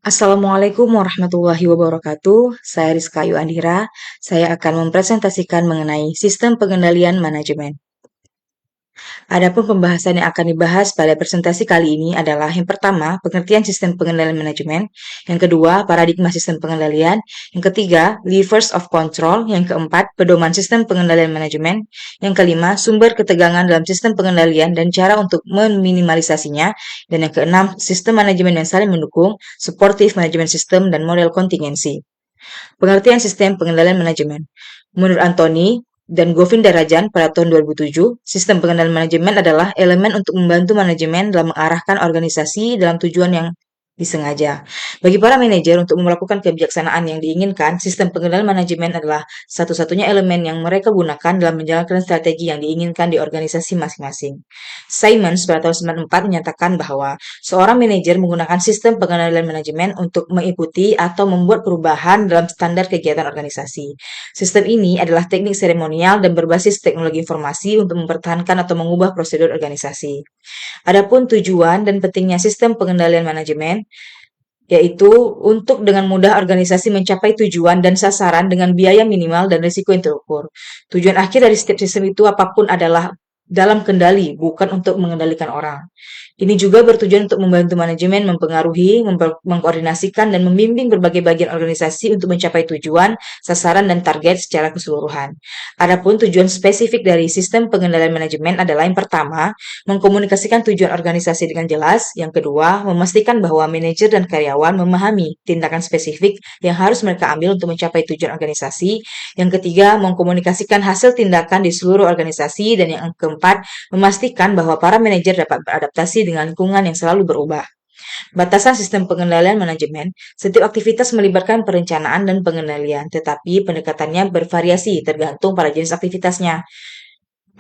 Assalamualaikum warahmatullahi wabarakatuh. Saya Rizka Ayu Andira. Saya akan mempresentasikan mengenai sistem pengendalian manajemen. Adapun pembahasan yang akan dibahas pada presentasi kali ini adalah yang pertama, pengertian sistem pengendalian manajemen, yang kedua, paradigma sistem pengendalian, yang ketiga, levers of control, yang keempat, pedoman sistem pengendalian manajemen, yang kelima, sumber ketegangan dalam sistem pengendalian dan cara untuk meminimalisasinya, dan yang keenam, sistem manajemen yang saling mendukung, supportive management system, dan model kontingensi. Pengertian sistem pengendalian manajemen. Menurut Anthony dan Govinda Rajan pada tahun 2007, sistem pengendalian manajemen adalah elemen untuk membantu manajemen dalam mengarahkan organisasi dalam tujuan yang disengaja. Bagi para manajer untuk melakukan kebijaksanaan yang diinginkan, sistem pengendalian manajemen adalah satu-satunya elemen yang mereka gunakan dalam menjalankan strategi yang diinginkan di organisasi masing-masing. Simons pada tahun 1994 menyatakan bahwa seorang manajer menggunakan sistem pengendalian manajemen untuk mengikuti atau membuat perubahan dalam standar kegiatan organisasi. Sistem ini adalah teknik seremonial dan berbasis teknologi informasi untuk mempertahankan atau mengubah prosedur organisasi. Adapun tujuan dan pentingnya sistem pengendalian manajemen, yaitu untuk dengan mudah organisasi mencapai tujuan dan sasaran dengan biaya minimal dan risiko yang terukur. Tujuan akhir dari setiap sistem itu apapun adalah dalam kendali, bukan untuk mengendalikan orang. Ini juga bertujuan untuk membantu manajemen mempengaruhi, mengkoordinasikan, dan membimbing berbagai bagian organisasi untuk mencapai tujuan, sasaran, dan target secara keseluruhan. Adapun tujuan spesifik dari sistem pengendalian manajemen adalah yang pertama, mengkomunikasikan tujuan organisasi dengan jelas. Yang kedua, memastikan bahwa manajer dan karyawan memahami tindakan spesifik yang harus mereka ambil untuk mencapai tujuan organisasi. Yang ketiga, mengkomunikasikan hasil tindakan di seluruh organisasi. Dan yang keempat, memastikan bahwa para manajer dapat beradaptasi dengan lingkungan yang selalu berubah. Batasan sistem pengendalian manajemen, setiap aktivitas melibatkan perencanaan dan pengendalian, tetapi pendekatannya bervariasi tergantung pada jenis aktivitasnya.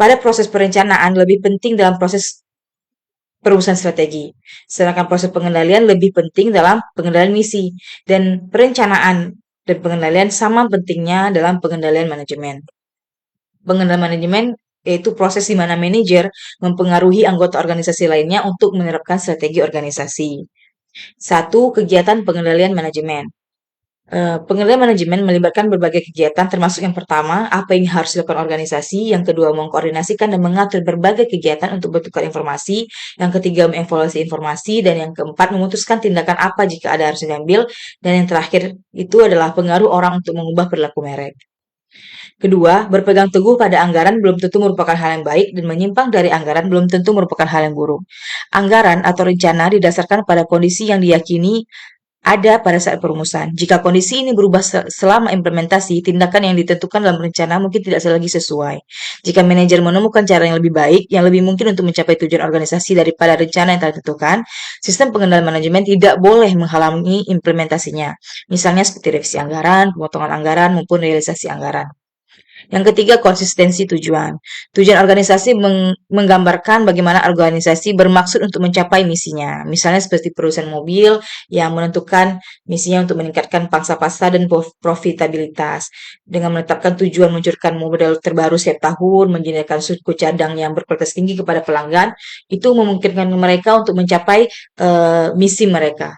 Pada proses perencanaan lebih penting dalam proses perumusan strategi, sedangkan proses pengendalian lebih penting dalam pengendalian misi, dan perencanaan dan pengendalian sama pentingnya dalam pengendalian manajemen. Pengendalian manajemen yaitu proses di mana manajer mempengaruhi anggota organisasi lainnya untuk menerapkan strategi organisasi. Satu, kegiatan pengendalian manajemen. Pengendalian manajemen melibatkan berbagai kegiatan, termasuk yang pertama, apa yang harus dilakukan organisasi, yang kedua, mengkoordinasikan dan mengatur berbagai kegiatan untuk bertukar informasi, yang ketiga, mengevaluasi informasi, dan yang keempat, memutuskan tindakan apa jika ada harus diambil, dan yang terakhir itu adalah pengaruh orang untuk mengubah perilaku merek. Kedua, berpegang teguh pada anggaran belum tentu merupakan hal yang baik dan menyimpang dari anggaran belum tentu merupakan hal yang buruk. Anggaran atau rencana didasarkan pada kondisi yang diyakini ada pada saat perumusan. Jika kondisi ini berubah selama implementasi, tindakan yang ditentukan dalam rencana mungkin tidak lagi sesuai. Jika manajer menemukan cara yang lebih baik, yang lebih mungkin untuk mencapai tujuan organisasi daripada rencana yang telah ditentukan, sistem pengendalian manajemen tidak boleh menghalangi implementasinya. Misalnya seperti revisi anggaran, pemotongan anggaran, maupun realisasi anggaran. Yang ketiga, konsistensi tujuan. Tujuan organisasi menggambarkan bagaimana organisasi bermaksud untuk mencapai misinya. Misalnya seperti perusahaan mobil yang menentukan misinya untuk meningkatkan pangsa pasar dan profitabilitas. Dengan menetapkan tujuan meluncurkan model terbaru setiap tahun, menyediakan suku cadang yang berkualitas tinggi kepada pelanggan, itu memungkinkan mereka untuk mencapai misi mereka.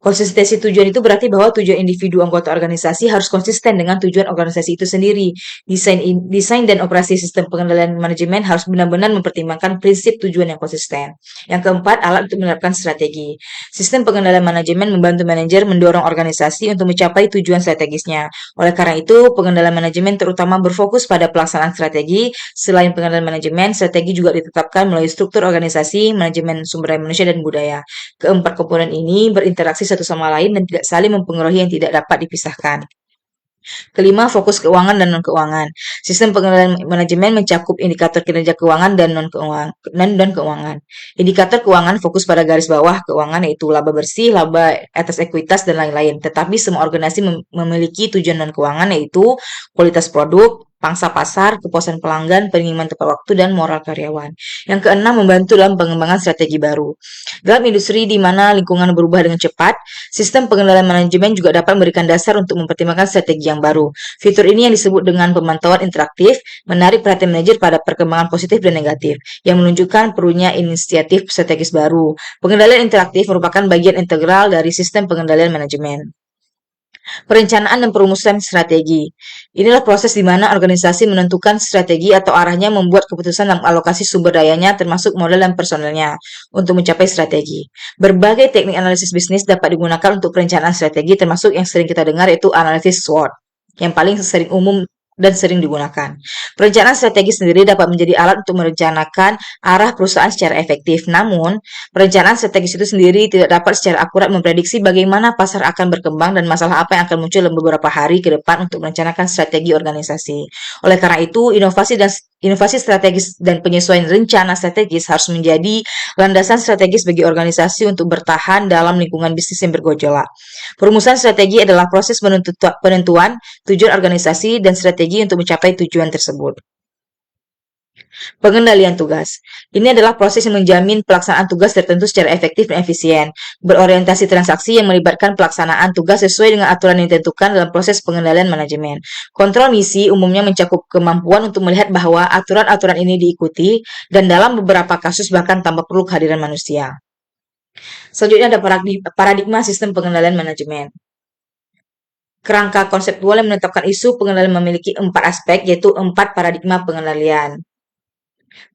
Konsistensi tujuan itu berarti bahwa tujuan individu anggota organisasi harus konsisten dengan tujuan organisasi itu sendiri. Desain dan operasi sistem pengendalian manajemen harus benar-benar mempertimbangkan prinsip tujuan yang konsisten. Yang keempat, alat untuk menerapkan strategi. Sistem pengendalian manajemen membantu manajer mendorong organisasi untuk mencapai tujuan strategisnya. Oleh karena itu, pengendalian manajemen terutama berfokus pada pelaksanaan strategi. Selain pengendalian manajemen, strategi juga ditetapkan melalui struktur organisasi, manajemen sumber daya manusia, dan budaya. Keempat komponen ini berinteraksi satu sama lain dan tidak saling mempengaruhi yang tidak dapat dipisahkan. Kelima, fokus keuangan dan non-keuangan. Sistem pengendalian manajemen mencakup indikator kinerja keuangan dan non-keuangan. Indikator keuangan fokus pada garis bawah keuangan, yaitu laba bersih, laba atas ekuitas, dan lain-lain. Tetapi semua organisasi memiliki tujuan non-keuangan, yaitu kualitas produk, pangsa pasar, kepuasan pelanggan, penerimaan tepat waktu, dan moral karyawan. Yang keenam, membantu dalam pengembangan strategi baru. Dalam industri di mana lingkungan berubah dengan cepat, sistem pengendalian manajemen juga dapat memberikan dasar untuk mempertimbangkan strategi yang baru. Fitur ini yang disebut dengan pemantauan interaktif, menarik perhatian manajer pada perkembangan positif dan negatif, yang menunjukkan perlunya inisiatif strategis baru. Pengendalian interaktif merupakan bagian integral dari sistem pengendalian manajemen. Perencanaan dan perumusan strategi. Inilah proses di mana organisasi menentukan strategi atau arahnya, membuat keputusan dalam alokasi sumber dayanya termasuk modal dan personelnya untuk mencapai strategi. Berbagai teknik analisis bisnis dapat digunakan untuk perencanaan strategi, termasuk yang sering kita dengar yaitu analisis SWOT, yang paling sering umum dan sering digunakan. Perencanaan strategi sendiri dapat menjadi alat untuk merencanakan arah perusahaan secara efektif. Namun, perencanaan strategis itu sendiri tidak dapat secara akurat memprediksi bagaimana pasar akan berkembang dan masalah apa yang akan muncul dalam beberapa hari ke depan untuk merencanakan strategi organisasi. Oleh karena itu, inovasi strategis dan penyesuaian rencana strategis harus menjadi landasan strategis bagi organisasi untuk bertahan dalam lingkungan bisnis yang bergejolak. Perumusan strategi adalah proses penentuan tujuan organisasi dan strategi untuk mencapai tujuan tersebut. Pengendalian tugas. Ini adalah proses yang menjamin pelaksanaan tugas tertentu secara efektif dan efisien, berorientasi transaksi yang melibatkan pelaksanaan tugas sesuai dengan aturan yang ditentukan dalam proses pengendalian manajemen. Kontrol misi umumnya mencakup kemampuan untuk melihat bahwa aturan-aturan ini diikuti, dan dalam beberapa kasus bahkan tanpa perlu kehadiran manusia. Selanjutnya ada paradigma sistem pengendalian manajemen. Kerangka konseptual yang menetapkan isu pengendalian memiliki 4 aspek, yaitu 4 paradigma pengendalian.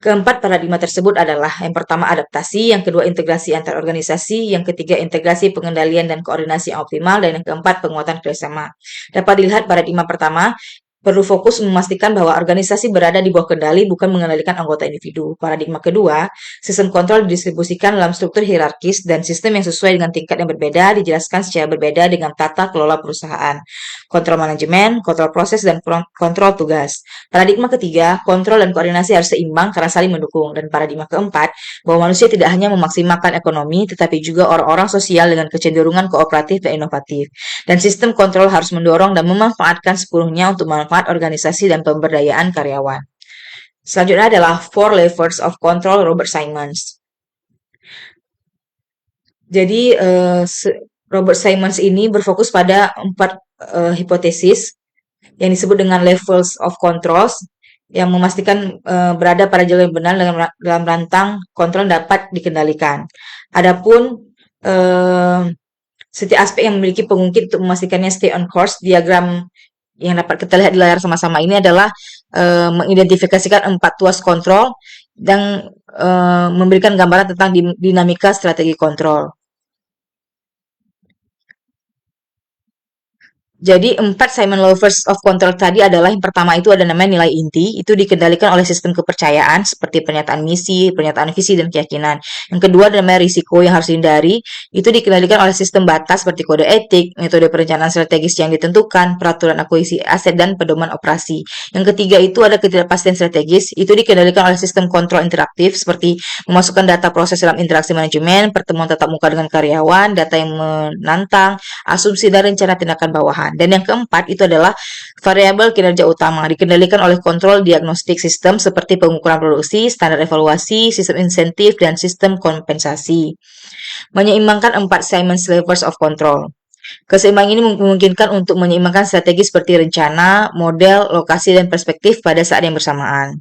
Keempat paradigma tersebut adalah: yang pertama adaptasi, yang kedua integrasi antar organisasi, yang ketiga integrasi pengendalian dan koordinasi yang optimal, dan yang keempat penguatan kerjasama. Dapat dilihat paradigma pertama perlu fokus memastikan bahwa organisasi berada di bawah kendali, bukan mengendalikan anggota individu. Paradigma kedua, sistem kontrol didistribusikan dalam struktur hierarkis dan sistem yang sesuai dengan tingkat yang berbeda dijelaskan secara berbeda dengan tata kelola perusahaan. Kontrol manajemen, kontrol proses, dan kontrol tugas. Paradigma ketiga, kontrol dan koordinasi harus seimbang karena saling mendukung. Dan paradigma keempat, bahwa manusia tidak hanya memaksimalkan ekonomi, tetapi juga orang-orang sosial dengan kecenderungan kooperatif dan inovatif. Dan sistem kontrol harus mendorong dan memanfaatkan sepenuhnya untuk manfaat organisasi dan pemberdayaan karyawan. Selanjutnya adalah Four Levels of Control Robert Simons. Jadi Robert Simons ini berfokus pada 4 hipotesis yang disebut dengan levels of controls, yang memastikan berada pada jalur yang benar dalam rantang kontrol dapat dikendalikan. Adapun setiap aspek yang memiliki pengungkit untuk memastikannya stay on course. Diagram yang dapat kita lihat di layar sama-sama ini adalah mengidentifikasikan 4 tuas kontrol dan memberikan gambaran tentang dinamika strategi kontrol. Jadi 4 Simon Levels of Control tadi adalah: yang pertama itu ada namanya nilai inti, itu dikendalikan oleh sistem kepercayaan seperti pernyataan misi, pernyataan visi, dan keyakinan. Yang kedua ada namanya risiko yang harus dihindari, itu dikendalikan oleh sistem batas seperti kode etik, metode perencanaan strategis yang ditentukan, peraturan akuisisi aset, dan pedoman operasi. Yang ketiga itu ada ketidakpastian strategis, itu dikendalikan oleh sistem kontrol interaktif seperti memasukkan data proses dalam interaksi manajemen, pertemuan tatap muka dengan karyawan, data yang menantang, asumsi dan rencana tindakan bawahan. Dan yang keempat itu adalah variabel kinerja utama, dikendalikan oleh kontrol diagnostik sistem seperti pengukuran produksi, standar evaluasi, sistem insentif, dan sistem kompensasi. Menyeimbangkan 4 Simons Levels of Control. Keseimbangan ini memungkinkan untuk menyeimbangkan strategi seperti rencana, model, lokasi, dan perspektif pada saat yang bersamaan.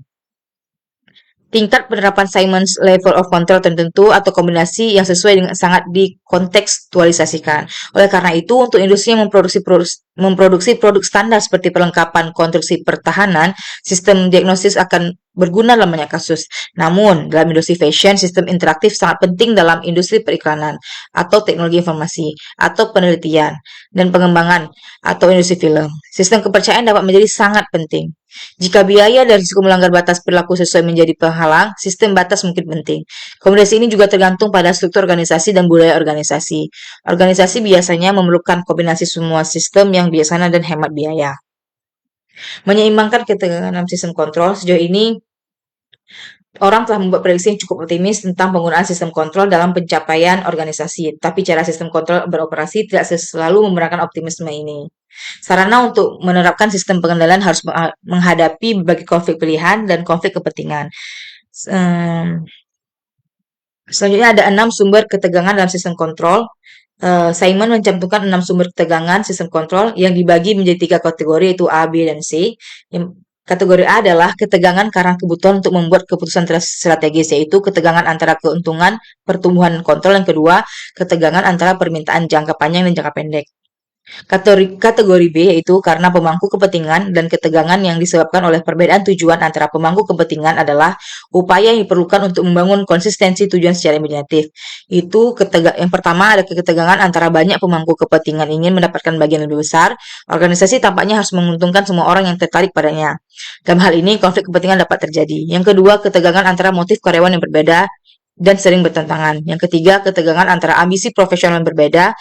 Tingkat penerapan Simons Level of Control tertentu atau kombinasi yang sesuai dengan sangat dikontekstualisasikan. Oleh karena itu, untuk industri yang memproduksi produk standar seperti perlengkapan konstruksi pertahanan, sistem diagnosis akan berguna dalam banyak kasus. Namun, dalam industri fashion, sistem interaktif sangat penting dalam industri periklanan atau teknologi informasi atau penelitian dan pengembangan atau industri film. Sistem kepercayaan dapat menjadi sangat penting. Jika biaya dan risiko melanggar batas perilaku sesuai menjadi penghalang, sistem batas mungkin penting. Kombinasi ini juga tergantung pada struktur organisasi dan budaya organisasi. Organisasi biasanya memerlukan kombinasi semua sistem yang bijaksana dan hemat biaya. Menyeimbangkan ketegangan sistem kontrol, sejauh ini Orang telah membuat prediksi yang cukup optimis tentang penggunaan sistem kontrol dalam pencapaian organisasi, tapi cara sistem kontrol beroperasi tidak selalu membenarkan optimisme ini. Sarana untuk menerapkan sistem pengendalian harus menghadapi berbagai konflik pilihan dan konflik kepentingan. Selanjutnya ada 6 sumber ketegangan dalam sistem kontrol. Simon mencantumkan 6 sumber ketegangan sistem kontrol yang dibagi menjadi 3 kategori, yaitu A, B, dan C. Kategori A adalah ketegangan karena kebutuhan untuk membuat keputusan strategis, yaitu ketegangan antara keuntungan, pertumbuhan, kontrol. Yang kedua, ketegangan antara permintaan jangka panjang dan jangka pendek. Kategori B yaitu karena pemangku kepentingan, dan ketegangan yang disebabkan oleh perbedaan tujuan antara pemangku kepentingan adalah upaya yang diperlukan untuk membangun konsistensi tujuan secara imajinatif. Yang pertama ada ketegangan antara banyak pemangku kepentingan ingin mendapatkan bagian lebih besar. Organisasi tampaknya harus menguntungkan semua orang yang tertarik padanya. Dalam hal ini konflik kepentingan dapat terjadi. Yang kedua, ketegangan antara motif karyawan yang berbeda dan sering bertentangan. Yang ketiga, ketegangan antara ambisi profesional yang berbeda,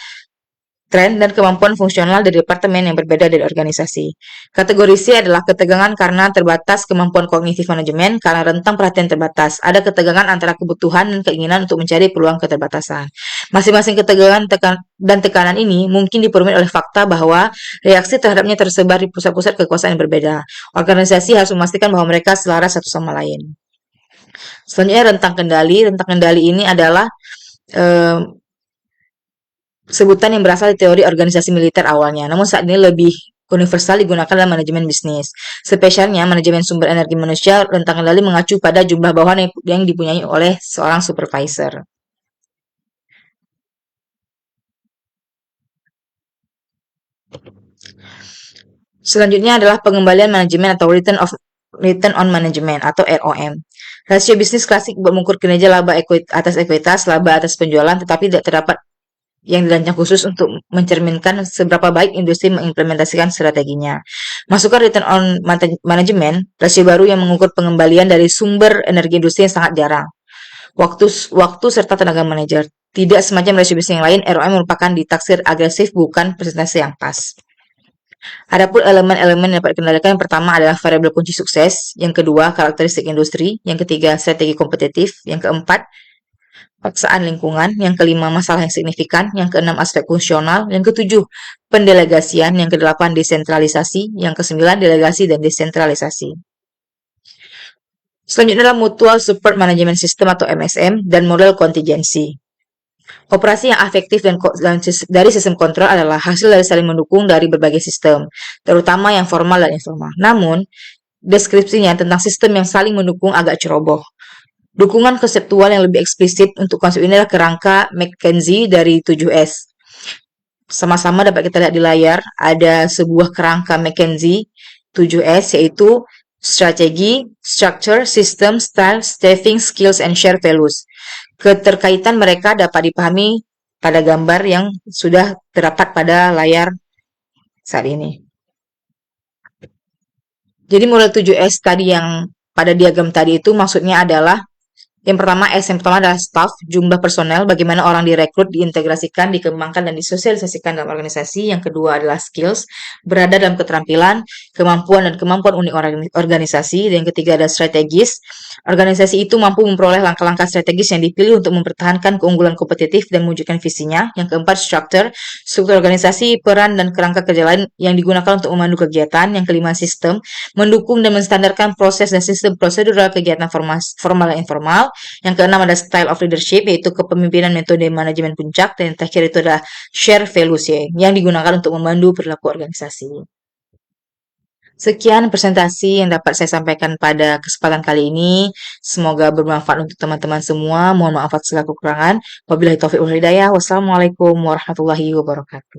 tren, dan kemampuan fungsional dari departemen yang berbeda dari organisasi. Kategori C adalah ketegangan karena terbatas kemampuan kognitif manajemen karena rentang perhatian terbatas. Ada ketegangan antara kebutuhan dan keinginan untuk mencari peluang keterbatasan. Masing-masing ketegangan dan tekanan ini mungkin diperumit oleh fakta bahwa reaksi terhadapnya tersebar di pusat-pusat kekuasaan yang berbeda. Organisasi harus memastikan bahwa mereka selaras satu sama lain. Selanjutnya rentang kendali. Rentang kendali ini adalah sebutan yang berasal dari teori organisasi militer awalnya, namun saat ini lebih universal digunakan dalam manajemen bisnis. Spesialnya manajemen sumber energi manusia, rentang kendali mengacu pada jumlah bawahan yang dipunyai oleh seorang supervisor. Selanjutnya adalah pengembalian manajemen atau return on management atau ROM. Rasio bisnis klasik mengukur kinerja laba atas ekuitas, laba atas penjualan, tetapi tidak terdapat yang dirancang khusus untuk mencerminkan seberapa baik industri mengimplementasikan strateginya. Masukkan return on management, rasio baru yang mengukur pengembalian dari sumber energi industri yang sangat jarang. Waktu serta tenaga manajer. Tidak semacam rasio bisnis yang lain, ROM merupakan ditaksir agresif, bukan persentase yang pas. Adapun elemen-elemen yang dapat dikendalikan, yang pertama adalah variabel kunci sukses, yang kedua karakteristik industri, yang ketiga strategi kompetitif, yang keempat paksaan lingkungan, yang kelima masalah yang signifikan, yang keenam aspek fungsional, yang ketujuh pendelegasian, yang kedelapan desentralisasi, yang kesembilan delegasi dan desentralisasi. Selanjutnya adalah Mutual Support Management System atau MSM dan model kontingensi. Operasi yang efektif dari sistem kontrol adalah hasil dari saling mendukung dari berbagai sistem, terutama yang formal dan informal. Namun, deskripsinya tentang sistem yang saling mendukung agak ceroboh. Dukungan konseptual yang lebih eksplisit untuk konsep ini adalah kerangka McKenzie dari 7S. Sama-sama dapat kita lihat di layar, ada sebuah kerangka McKenzie 7S, yaitu strategi, structure, system, style, staffing, skills, and share values. Keterkaitan mereka dapat dipahami pada gambar yang sudah terdapat pada layar saat ini. Jadi model 7S tadi yang pada diagram tadi itu maksudnya adalah yang pertama adalah staff, jumlah personel, bagaimana orang direkrut, diintegrasikan, dikembangkan, dan disosialisasikan dalam organisasi. Yang kedua adalah skills, berada dalam keterampilan, kemampuan, dan kemampuan unik organisasi. Dan yang ketiga adalah strategis, organisasi itu mampu memperoleh langkah-langkah strategis yang dipilih untuk mempertahankan keunggulan kompetitif dan mewujudkan visinya. Yang keempat, struktur organisasi, peran, dan kerangka kerja lain yang digunakan untuk memandu kegiatan. Yang kelima, sistem, mendukung dan menstandarkan proses dan sistem prosedural kegiatan formal dan informal. Yang keenam ada style of leadership, yaitu kepemimpinan metode manajemen puncak. Dan yang terakhir itu adalah share values, yang digunakan untuk memandu perilaku organisasi. Sekian presentasi yang dapat saya sampaikan pada kesempatan kali ini. Semoga bermanfaat untuk teman-teman semua. Mohon maaf atas segala kekurangan. Wabillahi taufiq wal hidayah. Wassalamualaikum warahmatullahi wabarakatuh.